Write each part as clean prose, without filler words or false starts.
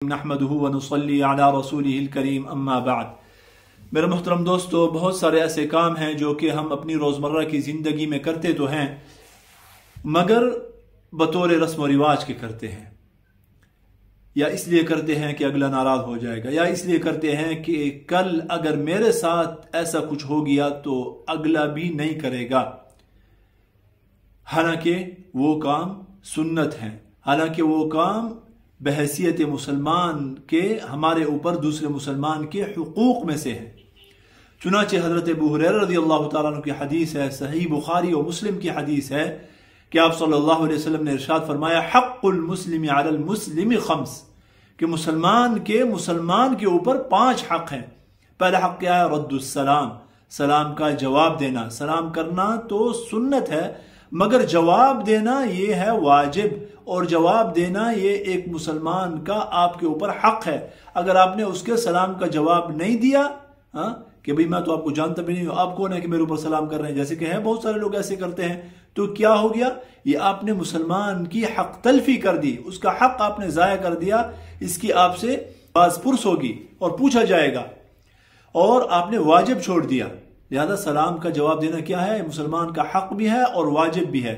نحمدہ ونصلی علی رسولہ الکریم اما بعد۔ میرے محترم دوستو، بہت سارے ایسے کام ہیں جو کہ ہم اپنی روزمرہ کی زندگی میں کرتے تو ہیں مگر بطور رسم و رواج کے کرتے ہیں، یا اس لیے کرتے ہیں کہ اگلا ناراض ہو جائے گا، یا اس لیے کرتے ہیں کہ کل اگر میرے ساتھ ایسا کچھ ہو گیا تو اگلا بھی نہیں کرے گا، حالانکہ وہ کام سنت ہیں، حالانکہ وہ کام بحیثیت مسلمان کے ہمارے اوپر دوسرے مسلمان کے حقوق میں سے ہے۔ چنانچہ حضرت ابو ہریرہ رضی اللہ تعالیٰ عنہ کی حدیث ہے، صحیح بخاری و مسلم کی حدیث ہے کہ آپ صلی اللہ علیہ وسلم نے ارشاد فرمایا حق المسلم علی المسلم خمس، کہ مسلمان کے اوپر 5 حق ہیں۔ پہلا حق کیا ہے؟ رد السلام، سلام کا جواب دینا۔ سلام کرنا تو سنت ہے مگر جواب دینا یہ ہے واجب، اور جواب دینا یہ ایک مسلمان کا آپ کے اوپر حق ہے۔ اگر آپ نے اس کے سلام کا جواب نہیں دیا کہ بھئی میں تو آپ کو جانتا بھی نہیں ہوں، آپ کون ہے کہ میرے اوپر سلام کر رہے ہیں، جیسے کہ ہیں بہت سارے لوگ ایسے کرتے ہیں، تو کیا ہو گیا؟ یہ آپ نے مسلمان کی حق تلفی کر دی، اس کا حق آپ نے ضائع کر دیا، اس کی آپ سے باز پرس ہوگی اور پوچھا جائے گا، اور آپ نے واجب چھوڑ دیا۔ لہذا سلام کا جواب دینا کیا ہے؟ مسلمان کا حق بھی ہے اور واجب بھی ہے۔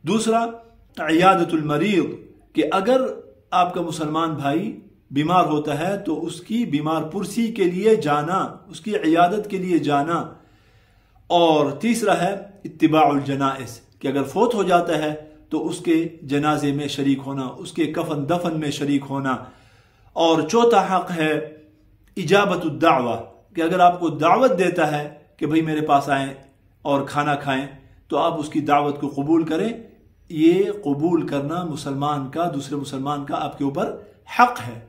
دوسرا عیادت المریض، کہ اگر آپ کا مسلمان بھائی بیمار ہوتا ہے تو اس کی بیمار پرسی کے لیے جانا، اس کی عیادت کے لیے جانا۔ اور تیسرا ہے اتباع الجنائز، کہ اگر فوت ہو جاتا ہے تو اس کے جنازے میں شریک ہونا، اس کے کفن دفن میں شریک ہونا۔ اور چوتھا حق ہے اجابت الدعوہ، کہ اگر آپ کو دعوت دیتا ہے کہ بھئی میرے پاس آئیں اور کھانا کھائیں تو آپ اس کی دعوت کو قبول کریں۔ یہ قبول کرنا مسلمان کا، دوسرے مسلمان کا آپ کے اوپر حق ہے۔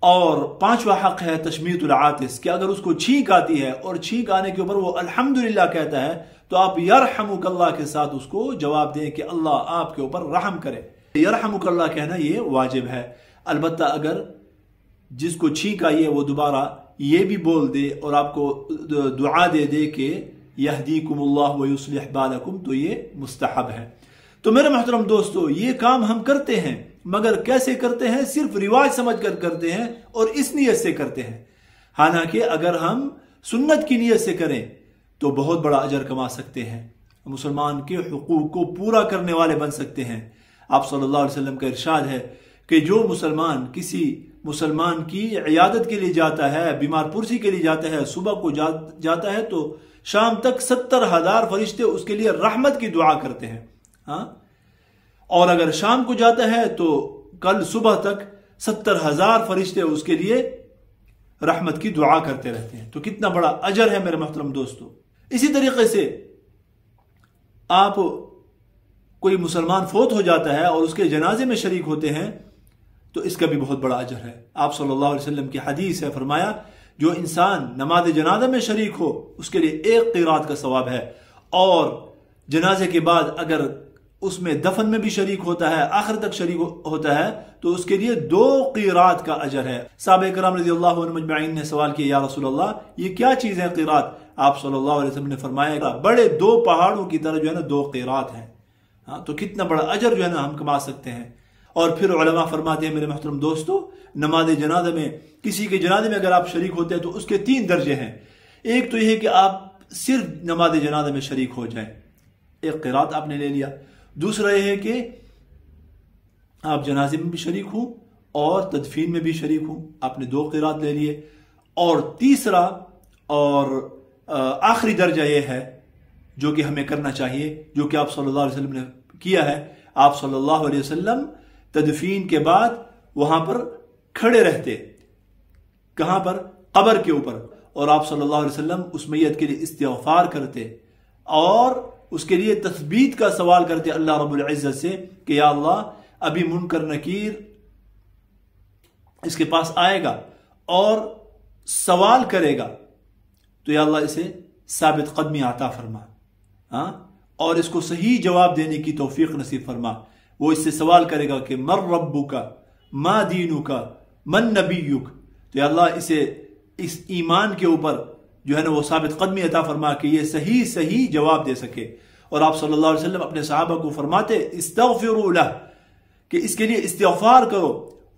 اور 5واں حق ہے تشمیت العاطس، کہ اگر اس کو چھینک آتی ہے اور چھینک آنے کے اوپر وہ الحمدللہ کہتا ہے تو آپ یرحمک اللہ کے ساتھ اس کو جواب دیں کہ اللہ آپ کے اوپر رحم کرے۔ یرحمک اللہ کہنا یہ واجب ہے، البتہ اگر جس کو چھینک آئی ہے وہ دوبارہ یہ بھی بول دے اور آپ کو دعا دے دے کہ یہدیکم اللہ ویصلح بالکم، تو یہ مستحب ہے۔ تو میرے محترم دوستو، یہ کام ہم کرتے ہیں مگر کیسے کرتے ہیں؟ صرف رواج سمجھ کر کرتے ہیں اور اس نیت سے کرتے ہیں، حالانکہ اگر ہم سنت کی نیت سے کریں تو بہت بڑا اجر کما سکتے ہیں، مسلمان کے حقوق کو پورا کرنے والے بن سکتے ہیں۔ آپ صلی اللہ علیہ وسلم کا ارشاد ہے کہ جو مسلمان کسی مسلمان کی عیادت کے لیے جاتا ہے، بیمار پرسی کے لیے جاتا ہے، صبح کو جاتا ہے تو شام تک 70,000 فرشتے اس کے لیے رحمت کی دعا کرتے ہیں، اور اگر شام کو جاتا ہے تو کل صبح تک 70,000 فرشتے اس کے لیے رحمت کی دعا کرتے رہتے ہیں۔ تو کتنا بڑا اجر ہے میرے محترم دوستو۔ اسی طریقے سے آپ کوئی مسلمان فوت ہو جاتا ہے اور اس کے جنازے میں شریک ہوتے ہیں تو اس کا بھی بہت بڑا اجر ہے۔ آپ صلی اللہ علیہ وسلم کی حدیث ہے، فرمایا جو انسان نماز جنازہ میں شریک ہو اس کے لیے 1 قرات کا ثواب ہے، اور جنازے کے بعد اگر اس میں دفن میں بھی شریک ہوتا ہے، آخر تک شریک ہوتا ہے، تو اس کے لیے 2 قیرات کا اجر ہے۔ صحابہ کرام رضی اللہ عنہ مجمعین نے سوال کیا، یا رسول اللہ یہ کیا چیز ہے قیرات؟ آپ صلی اللہ علیہ وسلم نے فرمایا بڑے 2 پہاڑوں کی طرح جو ہے نا 2 قیرات ہیں۔ تو کتنا بڑا اجر جو ہے نا ہم کما سکتے ہیں۔ اور پھر علماء فرماتے ہیں میرے محترم دوستو، نماز جنازہ میں کسی کے جنازے میں اگر آپ شریک ہوتے ہیں تو اس کے 3 درجے ہیں۔ ایک تو یہ ہے کہ آپ صرف نماز جنازہ میں شریک ہو جائیں، 1 قرات آپ نے لے لیا۔ دوسرا یہ ہے کہ آپ جنازے میں بھی شریک ہوں اور تدفین میں بھی شریک ہوں، آپ نے 2 قرات لے لیے۔ اور تیسرا اور آخری درجہ یہ ہے جو کہ ہمیں کرنا چاہیے، جو کہ آپ صلی اللہ علیہ وسلم نے کیا ہے۔ آپ صلی اللہ علیہ وسلم تدفین کے بعد وہاں پر کھڑے رہتے، کہاں پر؟ قبر کے اوپر، اور آپ صلی اللہ علیہ وسلم اس میت کے لیے استغفار کرتے اور اس کے لیے تثبیت کا سوال کرتے اللہ رب العزت سے کہ یا اللہ ابھی منکر نکیر اس کے پاس آئے گا اور سوال کرے گا، تو یا اللہ اسے ثابت قدمی عطا فرما، اور اس کو صحیح جواب دینے کی توفیق نصیب فرما۔ وہ اس سے سوال کرے گا کہ من ربک ما دینک من نبیک، تو یا اللہ اسے اس ایمان کے اوپر جو ہے نا وہ ثابت قدمی عطا فرما کہ یہ صحیح جواب دے سکے۔ اور آپ صلی اللہ علیہ وسلم اپنے صحابہ کو فرماتے استغفروا لہ، کہ اس کے لیے استغفار کرو،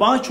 5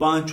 5